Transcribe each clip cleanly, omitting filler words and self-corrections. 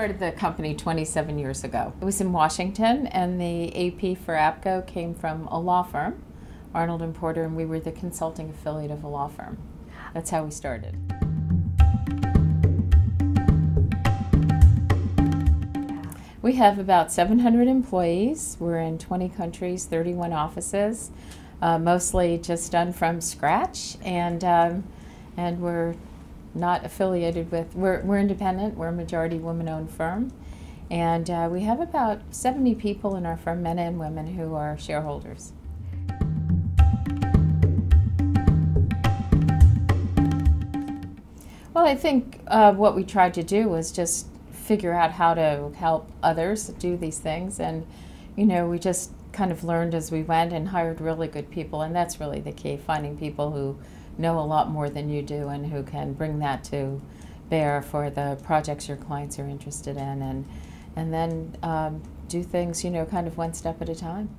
started the company 27 years ago. It was in Washington, and the AP for APCO came from a law firm, Arnold and Porter, and we were the consulting affiliate of a law firm. That's how we started. We have about 700 employees. We're in 20 countries, 31 offices, mostly just done from scratch, and we're not affiliated with, we're independent, we're a majority woman-owned firm, and we have about 70 people in our firm, men and women, who are shareholders. Well, I think what we tried to do was just figure out how to help others do these things, and we just kind of learned as we went and hired really good people, and that's really the key, finding people who know a lot more than you do and who can bring that to bear for the projects your clients are interested in, and then do things kind of one step at a time.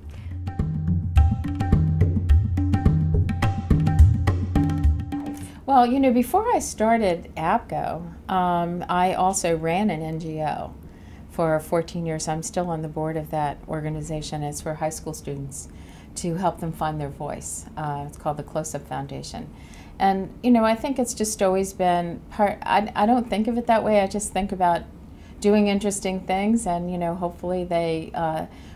Well, before I started APCO, I also ran an NGO for 14 years. I'm still on the board of that organization. It's for high school students to help them find their voice. It's called the Close-Up Foundation. And, I think it's just always been part, I don't think of it that way. I just think about doing interesting things, and, hopefully they,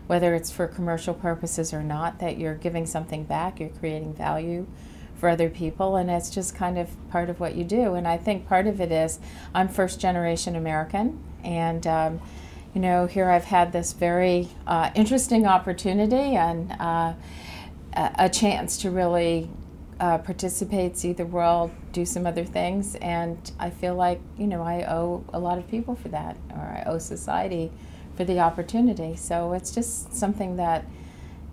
whether it's for commercial purposes or not, that you're giving something back, you're creating value for other people, and it's just kind of part of what you do. And I think part of it is I'm first-generation American, and here I've had this very interesting opportunity and a chance to really participate, see the world, do some other things, and I feel like I owe a lot of people for that, or I owe society for the opportunity. So it's just something that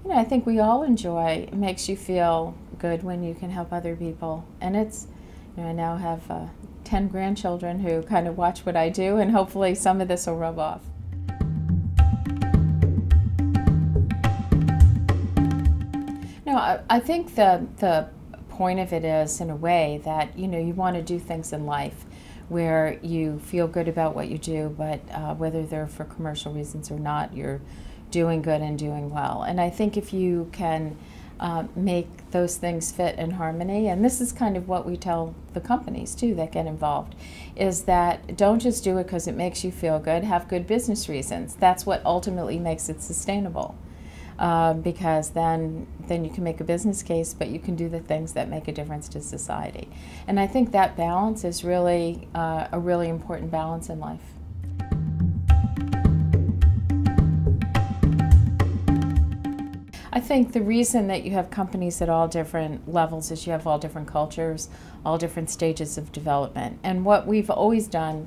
I think we all enjoy. It makes you feel good when you can help other people, and it's I now have 10 grandchildren who kind of watch what I do, and hopefully some of this will rub off. No, I think the point of it is, in a way, that you want to do things in life where you feel good about what you do, but whether they're for commercial reasons or not, you're doing good and doing well. And I think if you can make those things fit in harmony, and this is kind of what we tell the companies too that get involved, is that don't just do it because it makes you feel good, have good business reasons. That's what ultimately makes it sustainable, because then you can make a business case, but you can do the things that make a difference to society. And I think that balance is really a really important balance in life. I think the reason that you have companies at all different levels is you have all different cultures, all different stages of development. And what we've always done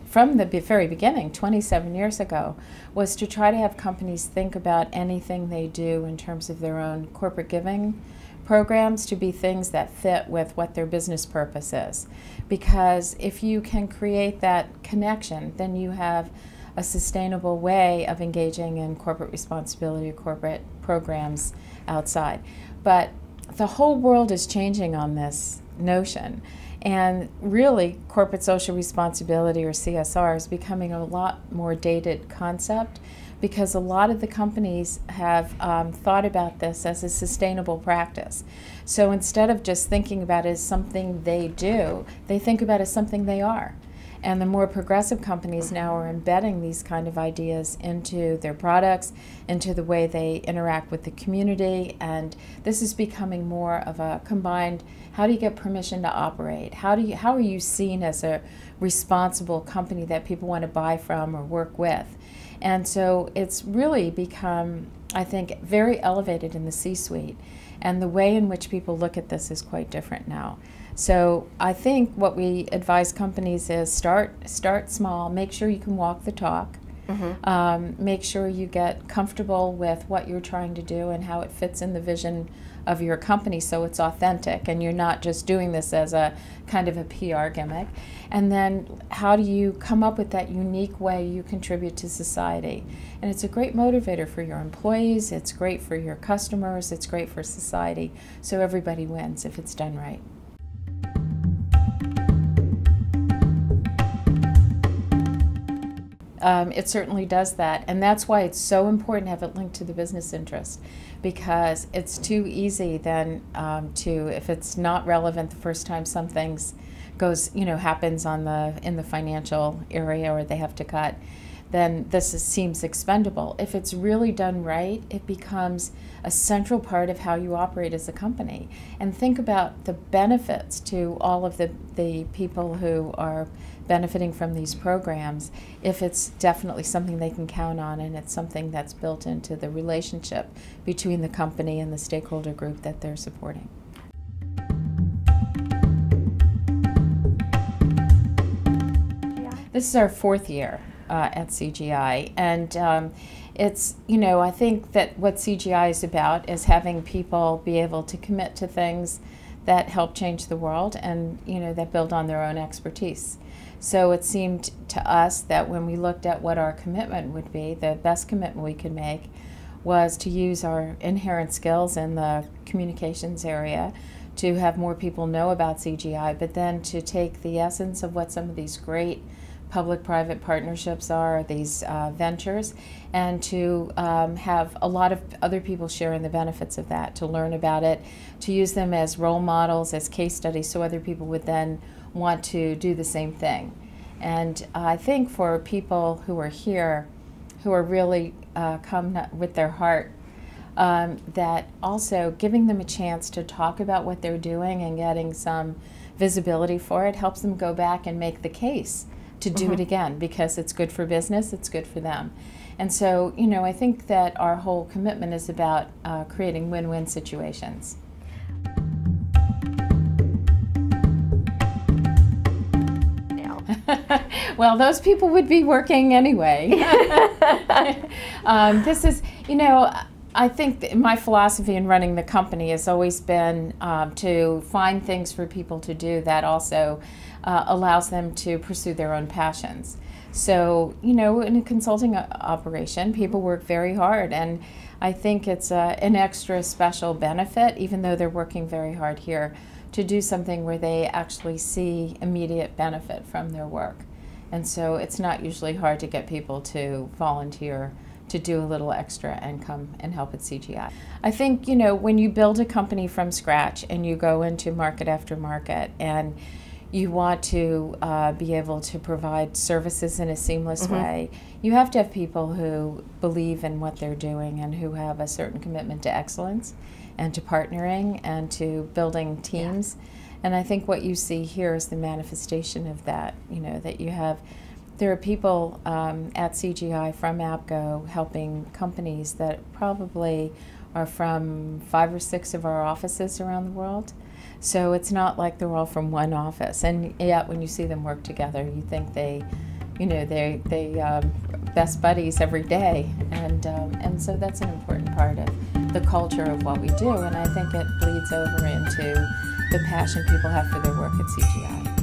from the very beginning, 27 years ago, was to try to have companies think about anything they do in terms of their own corporate giving programs to be things that fit with what their business purpose is. Because if you can create that connection, then you have a sustainable way of engaging in corporate responsibility or corporate programs outside. But the whole world is changing on this notion, and really corporate social responsibility, or CSR, is becoming a lot more dated concept, because a lot of the companies have thought about this as a sustainable practice. So instead of just thinking about it as something they do, they think about it as something they are. And the more progressive companies now are embedding these kind of ideas into their products, into the way they interact with the community, and this is becoming more of a combined, how do you get permission to operate? How are you seen as a responsible company that people want to buy from or work with? And so it's really become, I think, very elevated in the C-suite, and the way in which people look at this is quite different now. So I think what we advise companies is start small, make sure you can walk the talk, make sure you get comfortable with what you're trying to do and how it fits in the vision of your company, so it's authentic and you're not just doing this as a kind of a PR gimmick. And then how do you come up with that unique way you contribute to society? And it's a great motivator for your employees, it's great for your customers, it's great for society, so everybody wins if it's done right. it certainly does that. And that's why it's so important to have it linked to the business interest, because it's too easy then if it's not relevant the first time something's happens in the financial area, or they have to cut, then seems expendable. If it's really done right, it becomes a central part of how you operate as a company. And think about the benefits to all of the people who are benefiting from these programs if it's definitely something they can count on, and it's something that's built into the relationship between the company and the stakeholder group that they're supporting. This is our 4th year at CGI, and it's, I think that what CGI is about is having people be able to commit to things that help change the world, and that build on their own expertise. So it seemed to us that when we looked at what our commitment would be, the best commitment we could make was to use our inherent skills in the communications area to have more people know about CGI, but then to take the essence of what some of these great public-private partnerships are, these ventures, and to have a lot of other people sharing the benefits of that, to learn about it, to use them as role models, as case studies, so other people would then want to do the same thing. And I think for people who are here, who are really come with their heart, that also giving them a chance to talk about what they're doing and getting some visibility for it helps them go back and make the case to do it again, because it's good for business, it's good for them. And so, I think that our whole commitment is about creating win-win situations. Well, those people would be working anyway. This is, I think my philosophy in running the company has always been to find things for people to do that also allows them to pursue their own passions. So, in a consulting operation, people work very hard, and I think it's an extra special benefit, even though they're working very hard here, to do something where they actually see immediate benefit from their work. And so it's not usually hard to get people to volunteer to do a little extra and come and help at CGI. I think, when you build a company from scratch and you go into market after market and you want to be able to provide services in a seamless way, you have to have people who believe in what they're doing and who have a certain commitment to excellence and to partnering and to building teams. And I think what you see here is the manifestation of that, that there are people at CGI from APCO helping companies that probably are from 5 or 6 of our offices around the world. So it's not like they're all from one office, and yet when you see them work together, you think they best buddies every day, and so that's an important part of the culture of what we do, and I think it bleeds over into the passion people have for their work at CGI.